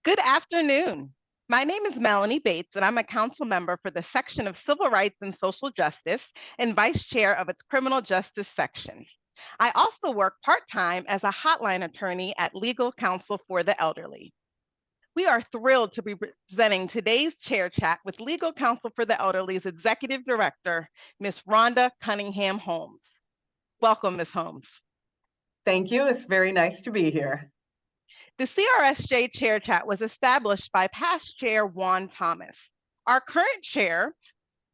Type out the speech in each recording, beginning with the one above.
Good afternoon. My name is Melanie Bates, and I'm a council member for the section of Civil Rights and Social Justice and vice chair of its Criminal Justice section. I also work part-time as a hotline attorney at Legal Counsel for the Elderly. We are thrilled to be presenting today's chair chat with Legal Counsel for the Elderly's Executive Director, Ms. Rhonda Cunningham Holmes. Welcome, Ms. Holmes. Thank you. It's very nice to be here. The CRSJ Chair Chat was established by past Chair Juan Thomas. Our current chair,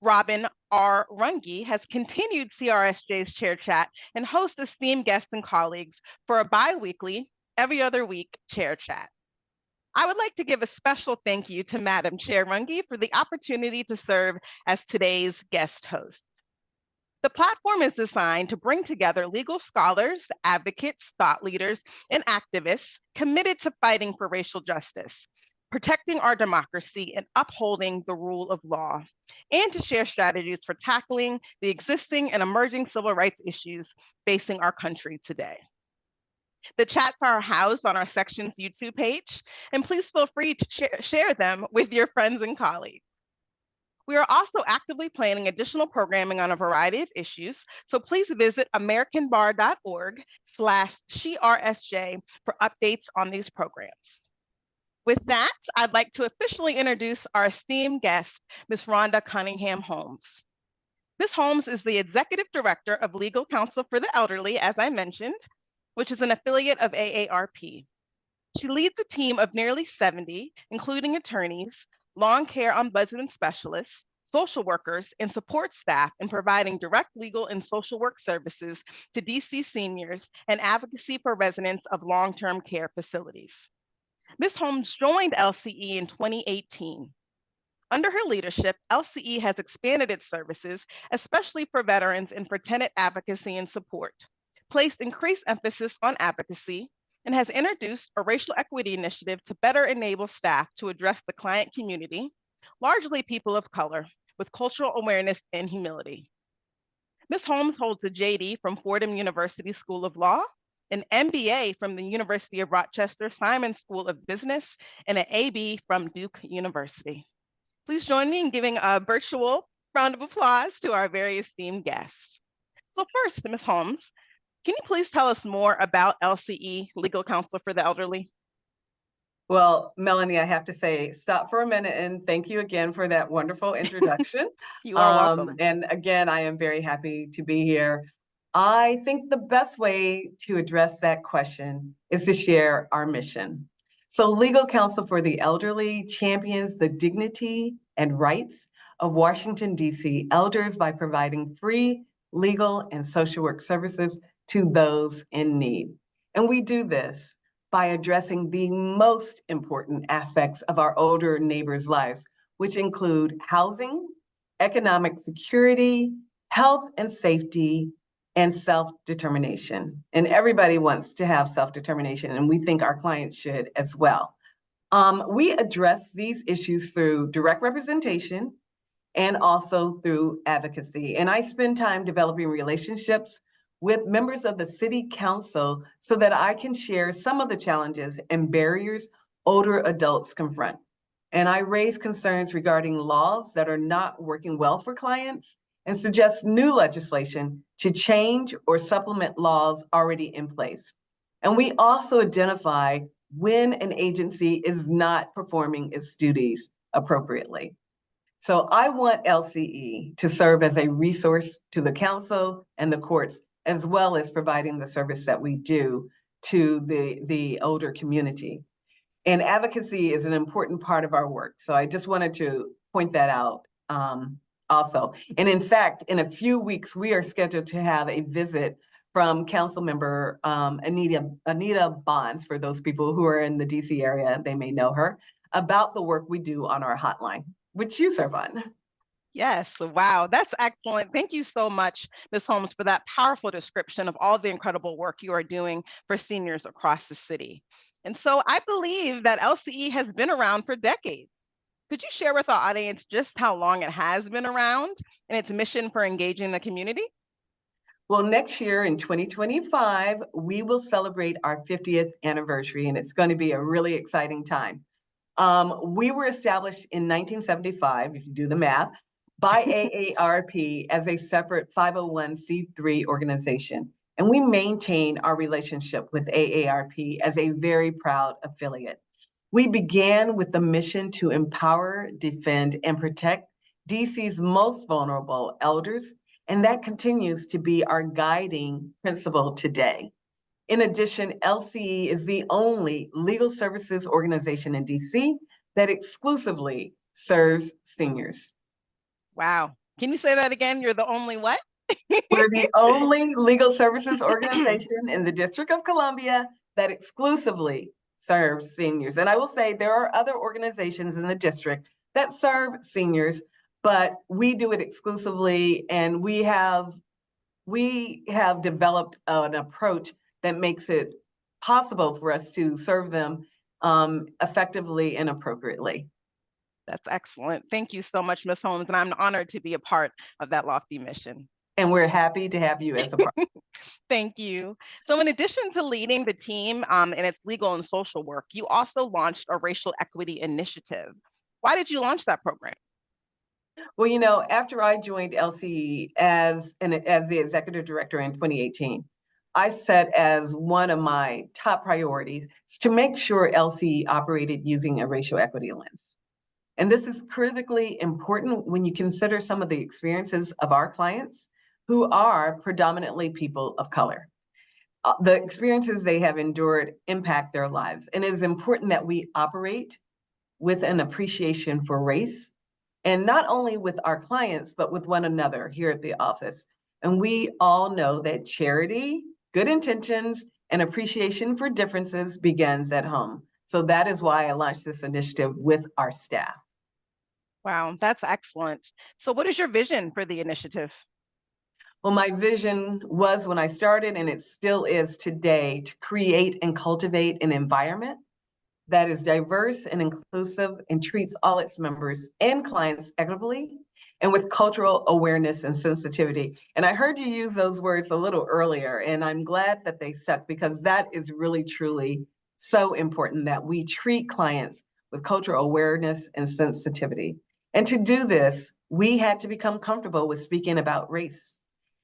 Robin R. Runge, has continued CRSJ's Chair Chat and hosts esteemed guests and colleagues for a bi-weekly, every other week Chair Chat. I would like to give a special thank you to Madam Chair Runge for the opportunity to serve as today's guest host. The platform is designed to bring together legal scholars, advocates, thought leaders, and activists committed to fighting for racial justice, protecting our democracy, and upholding the rule of law, and to share strategies for tackling the existing and emerging civil rights issues facing our country today. The chats are housed on our section's YouTube page, and please feel free to share them with your friends and colleagues. We are also actively planning additional programming on a variety of issues, so please visit americanbar.org/CRSJ for updates on these programs. With that, I'd like to officially introduce our esteemed guest, Ms. Rhonda Cunningham Holmes. Ms. Holmes is the Executive Director of Legal Counsel for the Elderly, as I mentioned, which is an affiliate of AARP. She leads a team of nearly 70, including attorneys, long care ombudsman specialists, social workers, and support staff in providing direct legal and social work services to DC seniors and advocacy for residents of long-term care facilities. Ms. Holmes joined LCE in 2018. Under her leadership, LCE has expanded its services, especially for veterans and for tenant advocacy and support, placed increased emphasis on advocacy, and has introduced a racial equity initiative to better enable staff to address the client community, largely people of color, with cultural awareness and humility. Ms. Holmes holds a JD from Fordham University School of Law, an MBA from the University of Rochester Simon School of Business, and an AB from Duke University. Please join me in giving a virtual round of applause to our very esteemed guest. So first, Ms. Holmes, can you please tell us more about LCE, Legal Counsel for the Elderly? Well, Melanie, I have to say, stop for a minute and thank you again for that wonderful introduction. You are welcome. And again, I am very happy to be here. I think the best way to address that question is to share our mission. So Legal Counsel for the Elderly champions the dignity and rights of Washington, D.C. elders by providing free legal and social work services to those in need. And we do this by addressing the most important aspects of our older neighbors' lives, which include housing, economic security, health and safety, and self-determination. And everybody wants to have self-determination, and we think our clients should as well. We address these issues through direct representation and also through advocacy. And I spend time developing relationships with members of the City Council so that I can share some of the challenges and barriers older adults confront. And I raise concerns regarding laws that are not working well for clients and suggest new legislation to change or supplement laws already in place. And we also identify when an agency is not performing its duties appropriately. So I want LCE to serve as a resource to the council and the courts, as well as providing the service that we do to the older community. And advocacy is an important part of our work. So I just wanted to point that out also. And in fact, in a few weeks, we are scheduled to have a visit from Council Member Anita Bonds, for those people who are in the DC area, they may know her, about the work we do on our hotline, which you serve on. Yes, wow, that's excellent. Thank you so much, Ms. Holmes, for that powerful description of all the incredible work you are doing for seniors across the city. And so I believe that LCE has been around for decades. Could you share with our audience just how long it has been around and its mission for engaging the community? Well, next year in 2025, we will celebrate our 50th anniversary, and it's going to be a really exciting time. We were established in 1975, if you do the math, by AARP as a separate 501c3 organization. And we maintain our relationship with AARP as a very proud affiliate. We began with the mission to empower, defend, and protect DC's most vulnerable elders, and that continues to be our guiding principle today. In addition, LCE is the only legal services organization in DC that exclusively serves seniors. Wow. Can you say that again? You're the only what? We're the only legal services organization in the District of Columbia that exclusively serves seniors. And I will say there are other organizations in the district that serve seniors, but we do it exclusively, and we have developed an approach that makes it possible for us to serve them effectively and appropriately. That's excellent. Thank you so much, Ms. Holmes, and I'm honored to be a part of that lofty mission. And we're happy to have you as a part. Thank you. So in addition to leading the team in its legal and social work, you also launched a racial equity initiative. Why did you launch that program? Well, you know, after I joined LCE as the executive director in 2018, I set as one of my top priorities to make sure LCE operated using a racial equity lens. And this is critically important when you consider some of the experiences of our clients who are predominantly people of color. The experiences they have endured impact their lives. And it is important that we operate with an appreciation for race, and not only with our clients, but with one another here at the office. And we all know that charity, good intentions, and appreciation for differences begins at home. So that is why I launched this initiative with our staff. Wow, that's excellent. So what is your vision for the initiative? Well, my vision was when I started, and it still is today, to create and cultivate an environment that is diverse and inclusive and treats all its members and clients equitably and with cultural awareness and sensitivity. And I heard you use those words a little earlier, and I'm glad that they stuck, because that is really, truly so important, that we treat clients with cultural awareness and sensitivity. And to do this, we had to become comfortable with speaking about race,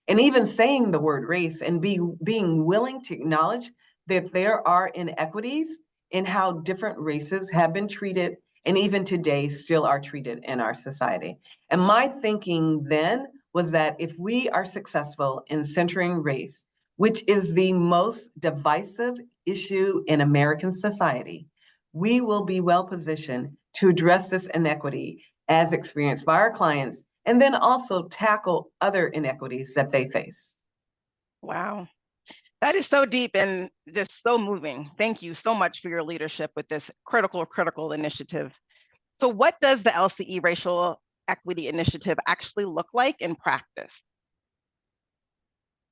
and even saying the word race, and being willing to acknowledge that there are inequities in how different races have been treated, and even today still are treated in our society. And my thinking then was that if we are successful in centering race, which is the most divisive issue in American society, we will be well positioned to address this inequity as experienced by our clients, and then also tackle other inequities that they face. Wow. That is so deep and just so moving. Thank you so much for your leadership with this critical initiative. So what does the LCE Racial Equity Initiative actually look like in practice?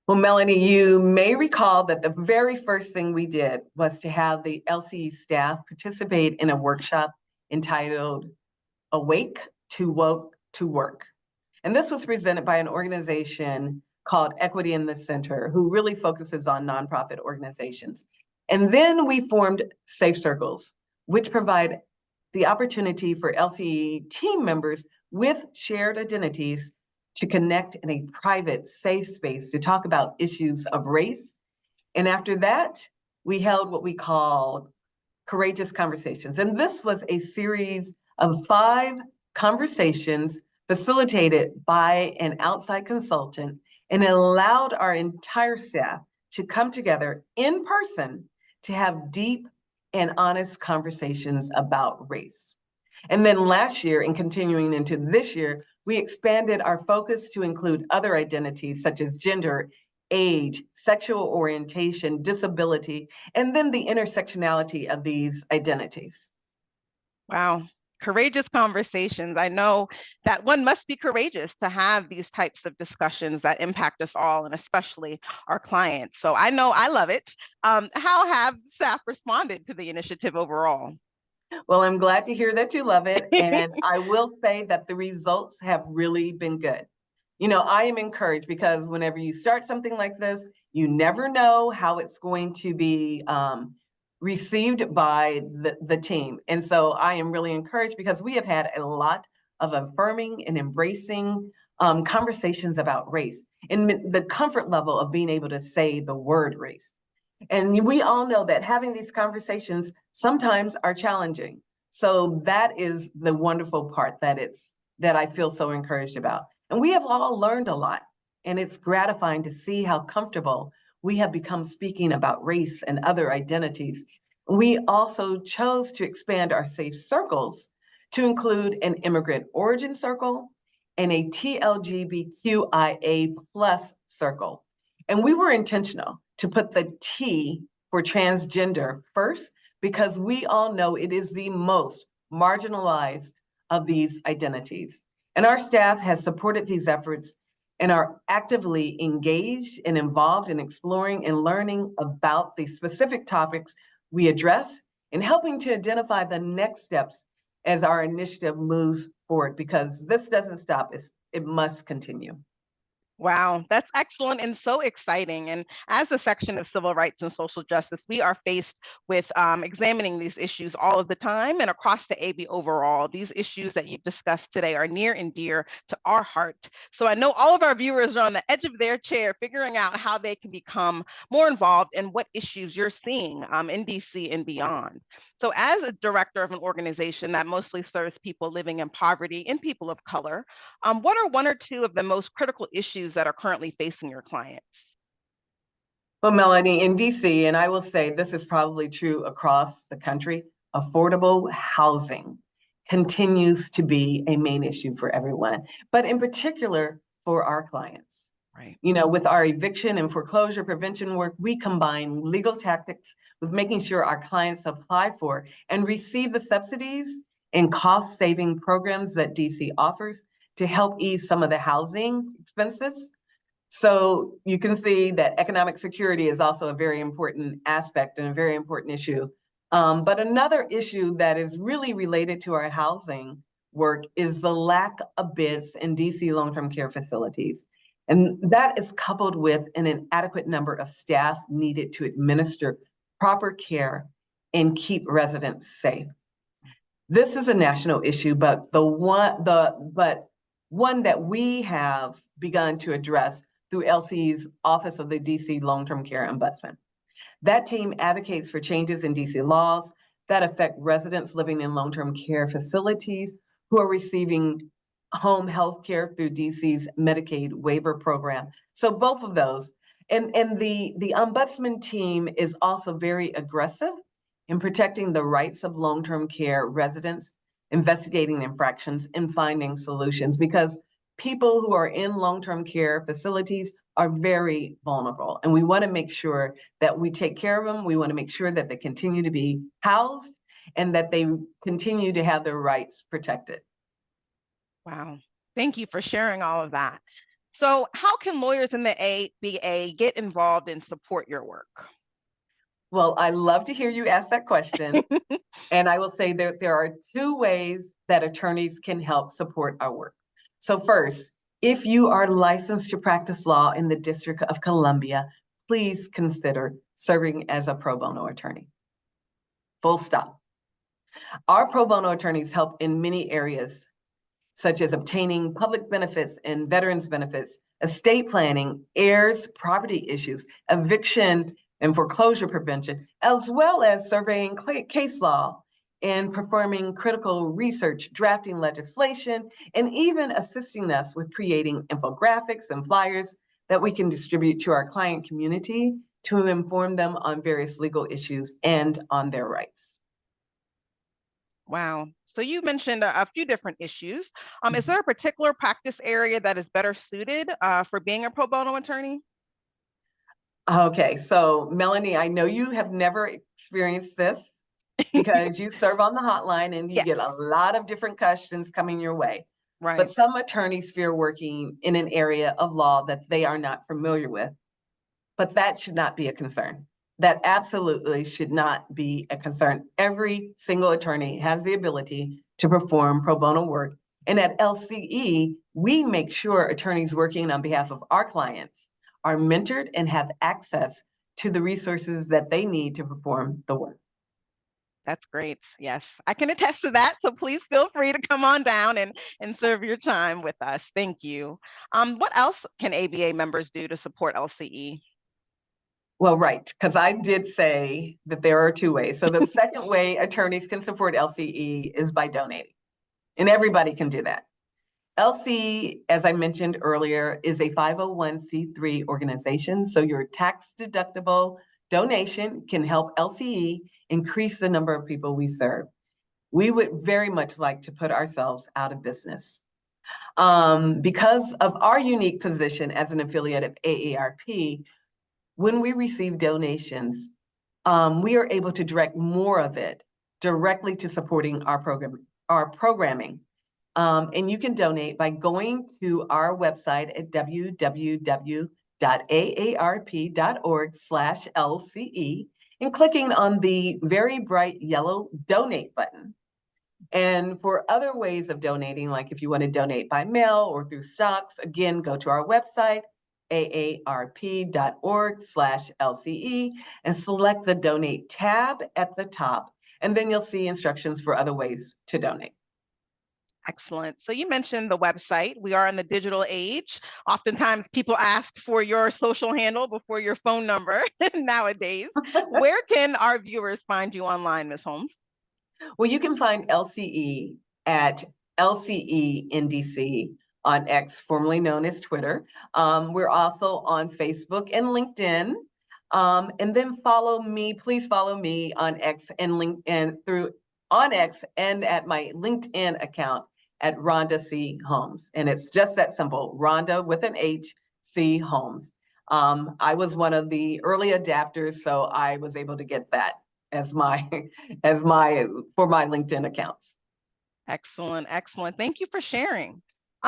Well, Melanie, you may recall that the very first thing we did was to have the LCE staff participate in a workshop entitled Awake to Woke to Work. And this was presented by an organization called Equity in the Center, who really focuses on nonprofit organizations. And then we formed Safe Circles, which provide the opportunity for LCE team members with shared identities to connect in a private, safe space to talk about issues of race. And after that, we held what we called Courageous Conversations. And this was a series of 5 conversations facilitated by an outside consultant, and it allowed our entire staff to come together in person to have deep and honest conversations about race. And then last year, and continuing into this year, we expanded our focus to include other identities such as gender, age, sexual orientation, disability, and then the intersectionality of these identities. Wow. Courageous conversations. I know that one must be courageous to have these types of discussions that impact us all, and especially our clients. So I know I love it. How have staff responded to the initiative overall? Well, I'm glad to hear that you love it. And I will say that the results have really been good. You know, I am encouraged because whenever you start something like this, you never know how it's going to be received by the team. And so I am really encouraged because we have had a lot of affirming and embracing conversations about race and the comfort level of being able to say the word race. And we all know that having these conversations sometimes are challenging. So that is the wonderful part that I feel so encouraged about. And we have all learned a lot. And it's gratifying to see how comfortable we have become speaking about race and other identities. We also chose to expand our safe circles to include an immigrant origin circle and a TLGBTQIA plus circle. And we were intentional to put the T for transgender first, because we all know it is the most marginalized of these identities. And our staff has supported these efforts and are actively engaged and involved in exploring and learning about the specific topics we address and helping to identify the next steps as our initiative moves forward, because this doesn't stop, it must continue. Wow, that's excellent and so exciting. And as a section of civil rights and social justice, we are faced with examining these issues all of the time and across the AB overall. These issues that you've discussed today are near and dear to our heart. So I know all of our viewers are on the edge of their chair figuring out how they can become more involved in what issues you're seeing in DC and beyond. So as a director of an organization that mostly serves people living in poverty and people of color, what are one or two of the most critical issues that are currently facing your clients? Well, Melanie, in DC, and I will say this is probably true across the country, affordable housing continues to be a main issue for everyone, but in particular for our clients. Right. You know, with our eviction and foreclosure prevention work, we combine legal tactics with making sure our clients apply for and receive the subsidies and cost-saving programs that DC offers to help ease some of the housing expenses. So you can see that economic security is also a very important aspect and a very important issue. But another issue that is really related to our housing work is the lack of bids in DC long-term care facilities. And that is coupled with an inadequate number of staff needed to administer proper care and keep residents safe. This is a national issue, but one that we have begun to address through LCE's Office of the DC Long-Term Care Ombudsman. That team advocates for changes in DC laws that affect residents living in long-term care facilities who are receiving home health care through DC's Medicaid waiver program. So both of those. And the ombudsman team is also very aggressive in protecting the rights of long-term care residents, investigating infractions, and finding solutions, because people who are in long-term care facilities are very vulnerable. And we want to make sure that we take care of them. We want to make sure that they continue to be housed and that they continue to have their rights protected. Wow. Thank you for sharing all of that. So how can lawyers in the ABA get involved and support your work? Well, I love to hear you ask that question. And I will say there are two ways that attorneys can help support our work. So first, if you are licensed to practice law in the District of Columbia, please consider serving as a pro bono attorney. Full stop. Our pro bono attorneys help in many areas, such as obtaining public benefits and veterans benefits, estate planning, heirs, property issues, eviction and foreclosure prevention, as well as surveying case law and performing critical research, drafting legislation, and even assisting us with creating infographics and flyers that we can distribute to our client community to inform them on various legal issues and on their rights. Wow. So you mentioned a few different issues. Is there a particular practice area that is better suited for being a pro bono attorney? Okay, so Melanie, I know you have never experienced this because you serve on the hotline and you Yes. get a lot of different questions coming your way. Right. But some attorneys fear working in an area of law that they are not familiar with. But that should not be a concern. That absolutely should not be a concern. Every single attorney has the ability to perform pro bono work. And at LCE, we make sure attorneys working on behalf of our clients are mentored and have access to the resources that they need to perform the work. That's great. Yes, I can attest to that. So please feel free to come on down and serve your time with us. Thank you. What else can ABA members do to support LCE? Well, right, because I did say that there are two ways. So the second way attorneys can support LCE is by donating, and everybody can do that. LCE, as I mentioned earlier, is a 501c3 organization. So your tax deductible donation can help LCE increase the number of people we serve. We would very much like to put ourselves out of business. Because of our unique position as an affiliate of AARP, when we receive donations, we are able to direct more of it directly to supporting our programming. And you can donate by going to our website at www.aarp.org/LCE and clicking on the very bright yellow donate button. And for other ways of donating, like if you want to donate by mail or through stocks, again, go to our website, aarp.org/LCE, and select the donate tab at the top. And then you'll see instructions for other ways to donate. Excellent. So you mentioned the website. We are in the digital age. Oftentimes people ask for your social handle before your phone number nowadays. Where can our viewers find you online, Ms. Holmes? Well, you can find LCE at LCE NDC on X, formerly known as Twitter. We're also on Facebook and LinkedIn. And then please follow me on X and on X and at my LinkedIn account at Rhonda C. Holmes. And it's just that simple, Rhonda with an H, C. Holmes. I was one of the early adapters, so I was able to get that as my for my LinkedIn accounts. Excellent, excellent. Thank you for sharing.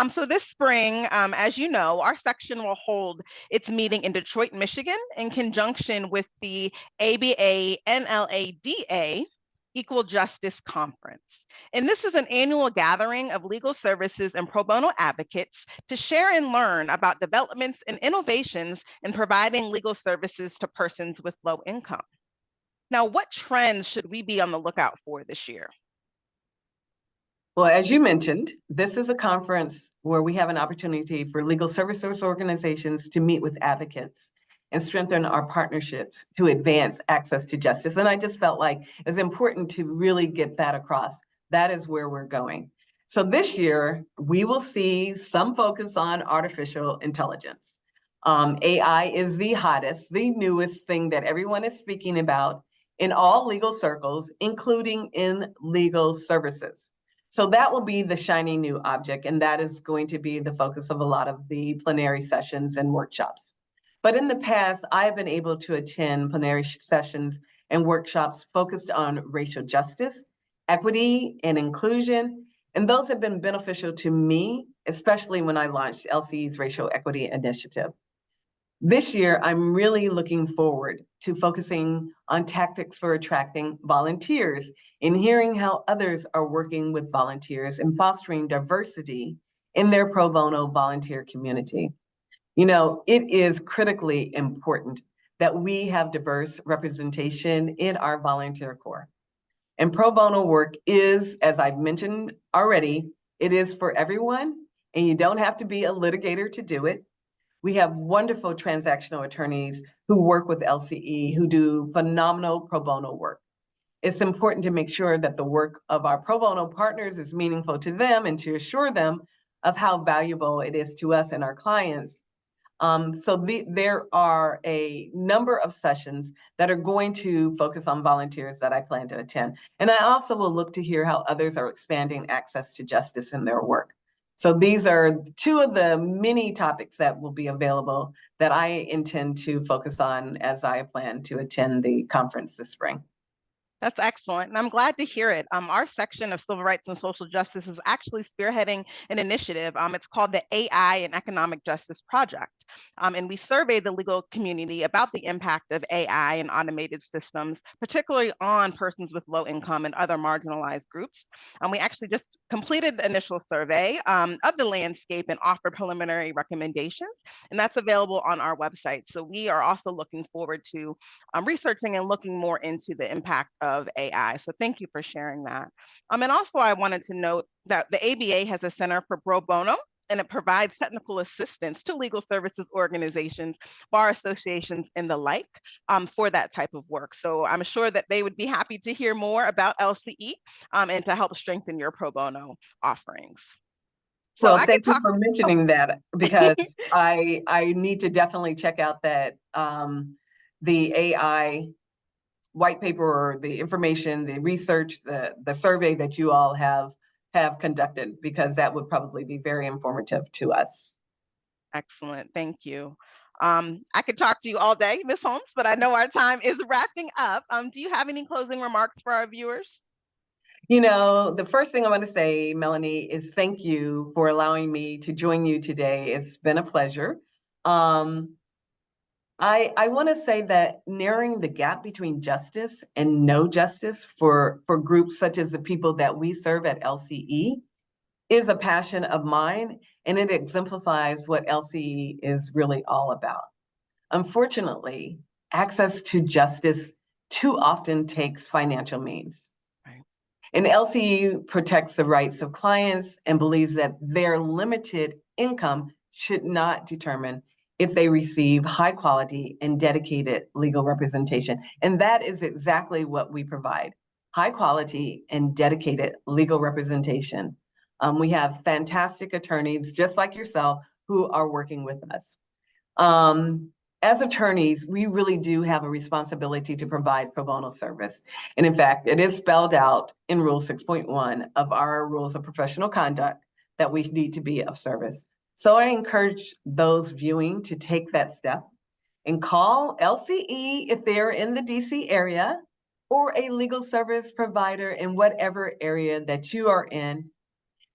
So this spring, as you know, our section will hold its meeting in Detroit, Michigan, in conjunction with the ABA NLADA Equal Justice Conference. And this is an annual gathering of legal services and pro bono advocates to share and learn about developments and innovations in providing legal services to persons with low income. Now, what trends should we be on the lookout for this year? Well, as you mentioned, this is a conference where we have an opportunity for legal services organizations to meet with advocates and strengthen our partnerships to advance access to justice. And I just felt like it's important to really get that across. That is where we're going. So this year, we will see some focus on artificial intelligence. AI is the hottest, the newest thing that everyone is speaking about in all legal circles, including in legal services. So that will be the shiny new object, and that is going to be the focus of a lot of the plenary sessions and workshops. But in the past, I have been able to attend plenary sessions and workshops focused on racial justice, equity, and inclusion, and those have been beneficial to me, especially when I launched LCE's Racial Equity Initiative. This year, I'm really looking forward to focusing on tactics for attracting volunteers and hearing how others are working with volunteers and fostering diversity in their pro bono volunteer community. You know, it is critically important that we have diverse representation in our volunteer corps. And pro bono work is, as I've mentioned already, it is for everyone, and you don't have to be a litigator to do it. We have wonderful transactional attorneys who work with LCE who do phenomenal pro bono work. It's important to make sure that the work of our pro bono partners is meaningful to them and to assure them of how valuable it is to us and our clients. There are a number of sessions that are going to focus on volunteers that I plan to attend. And I also will look to hear how others are expanding access to justice in their work. So these are two of the many topics that will be available that I intend to focus on as I plan to attend the conference this spring. That's excellent, and I'm glad to hear it. Our section of Civil Rights and Social Justice is actually spearheading an initiative. It's called the AI and Economic Justice Project. And we surveyed the legal community about the impact of AI and automated systems, particularly on persons with low income and other marginalized groups. We actually just completed the initial survey of the landscape and offered preliminary recommendations, and that's available on our website. So we are also looking forward to researching and looking more into the impact of AI. So thank you for sharing that. And also I wanted to note that the ABA has a Center for Pro Bono, and it provides technical assistance to legal services organizations, bar associations, and the like for that type of work. So I'm sure that they would be happy to hear more about LCE and to help strengthen your pro bono offerings. So Well, I could thank you talk. for mentioning that, because I need to definitely check out that the AI white paper, or the information, the research, the survey that you all have conducted, because that would probably be very informative to us. Excellent, thank you. I could talk to you all day, Ms. Holmes, but I know our time is wrapping up. Do you have any closing remarks for our viewers? You know, the first thing I want to say, Melanie, is thank you for allowing me to join you today. It's been a pleasure. I want to say that narrowing the gap between justice and no justice for groups such as the people that we serve at LCE is a passion of mine, and it exemplifies what LCE is really all about. Unfortunately, access to justice too often takes financial means. Right. And LCE protects the rights of clients and believes that their limited income should not determine if they receive high quality and dedicated legal representation. And that is exactly what we provide: high quality and dedicated legal representation. We have fantastic attorneys just like yourself who are working with us. As attorneys, we really do have a responsibility to provide pro bono service. And in fact, it is spelled out in Rule 6.1 of our Rules of Professional Conduct that we need to be of service. So I encourage those viewing to take that step and call LCE if they're in the DC area, or a legal service provider in whatever area that you are in,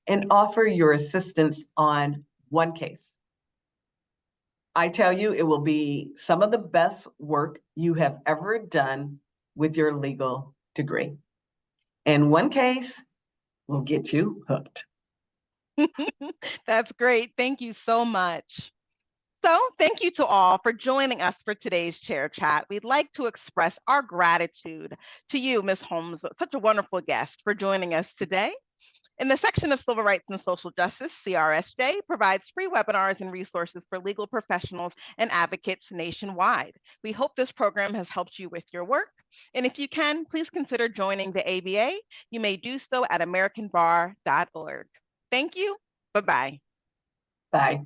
and offer your assistance on one case. I tell you, it will be some of the best work you have ever done with your legal degree. And one case will get you hooked. That's great. Thank you so much. So thank you to all for joining us for today's Chair Chat. We'd like to express our gratitude to you, Ms. Holmes, such a wonderful guest, for joining us today. In the section of Civil Rights and Social Justice, CRSJ provides free webinars and resources for legal professionals and advocates nationwide. We hope this program has helped you with your work. And if you can, please consider joining the ABA. You may do so at americanbar.org. Thank you. Bye-bye. Bye.